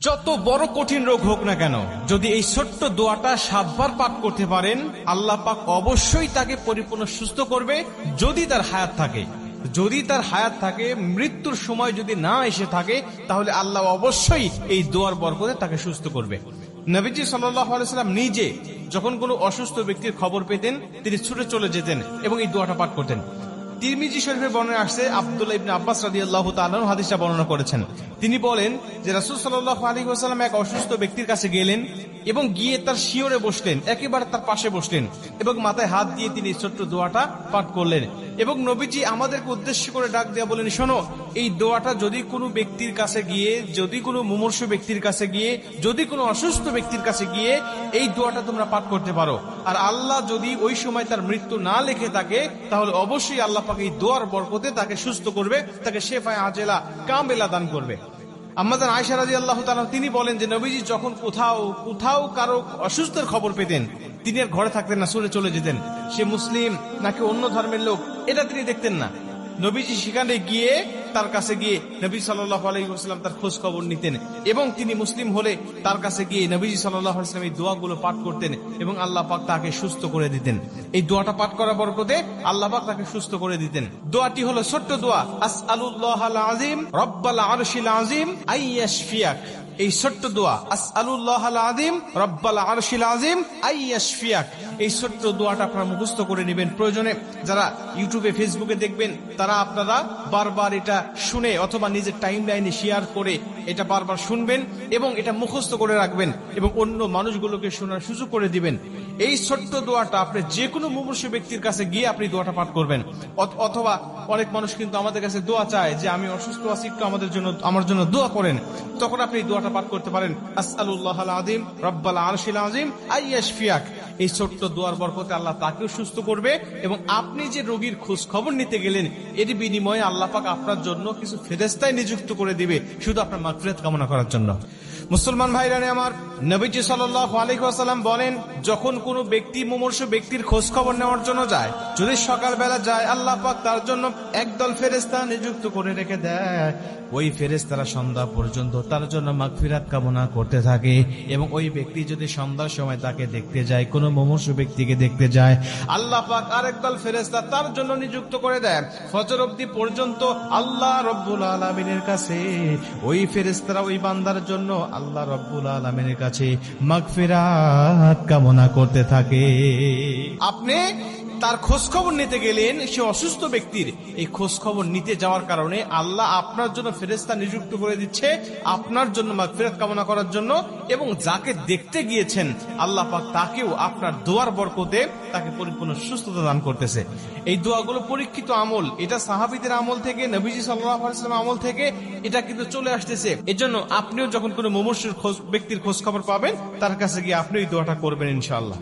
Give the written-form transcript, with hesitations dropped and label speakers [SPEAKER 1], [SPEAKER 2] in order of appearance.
[SPEAKER 1] যত বড় কঠিন রোগ হোক না কেন, যদি এই ছোট্ট দোয়াটা 7 বার পাঠ করতে পারেন, আল্লাহ পাক অবশ্যই তাকে পরিপূর্ণ সুস্থ করবে। যদি তার হায়াত থাকে, মৃত্যুর সময় যদি না এসে থাকে, তাহলে আল্লাহ অবশ্যই এই দোয়ার বরকতে তাকে সুস্থ করবে। নবীজি সাল্লাল্লাহু আলাইহি ওয়াসাল্লাম নিজে যখন কোনো অসুস্থ ব্যক্তির খবর পেতেন, তিনি ছুটে চলে যেতেন এবং এই দোয়াটা পাঠ করতেন। তিরমিজি শরীফের বর্ণনা আসছে, আব্দুল্লাহ ইবনে আব্বাস রাদিয়াল্লাহু তাআলা আনহু হাদিসটা বর্ণনা করেছেন। তিনি বলেন যে রাসূল সাল্লাল্লাহু আলাইহি ওয়াসাল্লাম এক অসুস্থ ব্যক্তির কাছে গেলেন এবং গিয়ে তার শিয়রে বসলেন, একেবারে তার পাশে বসলেন এবং মাথায় হাত দিয়ে তিনি ছোট্ট দোয়াটা পাঠ করলেন। এবং নবীজি আমাদেরকে উদ্দেশ্য করে ডাক দেয়া বলেন, শোনো, এই দোয়াটা যদি কোনো ব্যক্তির কাছে গিয়ে, যদি কোনো মুমূর্ষু ব্যক্তির কাছে গিয়ে, যদি কোনো অসুস্থ ব্যক্তির কাছে গিয়ে এই দোয়াটা তোমরা পাঠ করতে পারো, আর আল্লাহ যদি ওই সময় তার মৃত্যু না লিখে থাকে, তাহলে অবশ্যই আল্লাহ পাক এই দোয়ার বরকতে তাকে সুস্থ করবে, তাকে শেফায়ে আজেলা কামেলা দান করবে। আম্মাজান আয়েশা রাদিয়াল্লাহু তাআলা তিনি বলেন যে নবীজি যখন কোথাও কারো অসুস্থের খবর পেতেন, তিনি আর ঘরে থাকতেন না, ছুটে চলে যেতেন। সে মুসলিম নাকি অন্য ধর্মের লোক, এটা তিনি দেখতেন না। নবীজি সেখানে গিয়ে, তার কাছে গিয়ে নবী সাল্লাল্লাহু আলাইহি ওয়াসাল্লাম তার খোঁজ খবর নিতেন এবং তিনি মুসলিম হলে তার কাছে গিয়ে নবীজি সাল্লাল্লাহু আলাইহি ওয়াসাল্লাম এই দোয়াগুলো পাঠ করতেন এবং আল্লাহ পাক তাকে সুস্থ করে দিতেন। এই দোয়াটা পাঠ করার বরকতে আল্লাহ পাক তাকে সুস্থ করে দিতেন। দোয়াটি হলো ছোট্ট দোয়া, আসআলুল্লাহাল আযীম রব্বাল আরশিল আযীম আইয়াশফিয়াক। এই ছোট্ট দোয়া, আসআলুল্লাহাল আযীম রব্বাল আরশিল আযীম আইয়াশফিয়াক, এই ছোট্ট দোয়াটা আপনারা মুখস্থ করে নেবেন। প্রয়োজনে যারা ইউটিউবে ফেসবুকে দেখবেন, তারা আপনারা বারবার এটা শুনে অথবা নিজের টাইম লাইনে শেয়ার করে এটা বারবার শুনবেন এবং এটা মুখস্থ করে রাখবেন এবং অন্য মানুষগুলোকে শোনার সুযোগ করে দিবেন। এই ছোট্ট দোয়াটা আপনি যে কোনো মুমূর্ষু ব্যক্তির কাছে গিয়ে আপনি দোয়াটা পাঠ করবেন। অথবা অনেক মানুষ কিন্তু আমাদের কাছে দোয়া চায় যে আমি অসুস্থ আছি, একটু আমার জন্য দোয়া করেন। তখন আপনি দোয়াটা পাঠ করতে পারেন, আসআলুল্লাহাল আযীম রব্বাল আরশিল আযীম আইয়াশফিয়াক। এই ছোট্ট দোয়ার বরকতে আল্লাহ তাকেও সুস্থ করবে এবং আপনি যে রোগীর খোঁজ খবর নিতে গেলেন, এর বিনিময়ে আল্লাহ পাক আপনার জন্য কিছু ফেরেশতা নিযুক্ত করে দিবে, শুধু আপনার মাগফিরাত কামনা করার জন্য। মুসলমান ভাইরা আমার, নবীজি সাল্লাল্লাহু আলাইহি ওয়াসাল্লাম বলেন, যখন কোনো ব্যক্তি মুমূর্ষু ব্যক্তির খোঁজ খবর নেওয়ার জন্য যায়, যদি সকালবেলা যায়, আল্লাহ পাক তার জন্য একদল ফেরেশতা নিযুক্ত করে রেখে দেয়। ওই ফেরেশতারা সন্ধ্যা পর্যন্ত তার জন্য মাগফিরাত কামনা করতে থাকে এবং ওই ব্যক্তি যদি সন্ধ্যার সময় তাকে দেখতে যায়, কোনো মুমূর্ষু ব্যক্তিকে দেখতে যায়, আল্লাহ পাক আরেকদল ফেরেশতা তার জন্য নিযুক্ত করে দেয়। ফজর অবধি পর্যন্ত আল্লাহ রব্বুল আলামিনের কাছে ওই ফেরেশতারা ওই বান্দার জন্য আল্লাহ রব্বুল আলামিনের কাছে মাগফিরাত কামনা করতে থাকে। আপনি তার খোঁজ খবর নিতে গেলেন, সে অসুস্থ ব্যক্তির এই খোঁজ খবর নিতে যাওয়ার কারণে আল্লাহ আপনার জন্য ফেরেশতা নিযুক্ত করে দিচ্ছে আপনার জন্য মাগফিরাত কামনা করার জন্য, এবং যাকে দেখতে গিয়েছেন আল্লাহ পাক তাকেও আপনার দোয়ার বরকতে তাকে পরিপূর্ণ সুস্থতা দান করতেছে। এই দোয়াগুলো পরীক্ষিত আমল, এটা সাহাবীদের আমল থেকে, নবীজি সাল্লাল্লাহু আলাইহি ওয়াসাল্লাম আমল থেকে এটা কিন্তু চলে আসতেছে। এজন্য আপনিও যখন কোনো মুমূর্ষু ব্যক্তির খোঁজ খবর পাবেন, তার কাছে গিয়ে আপনি এই দোয়াটা করবেন ইনশাআল্লাহ।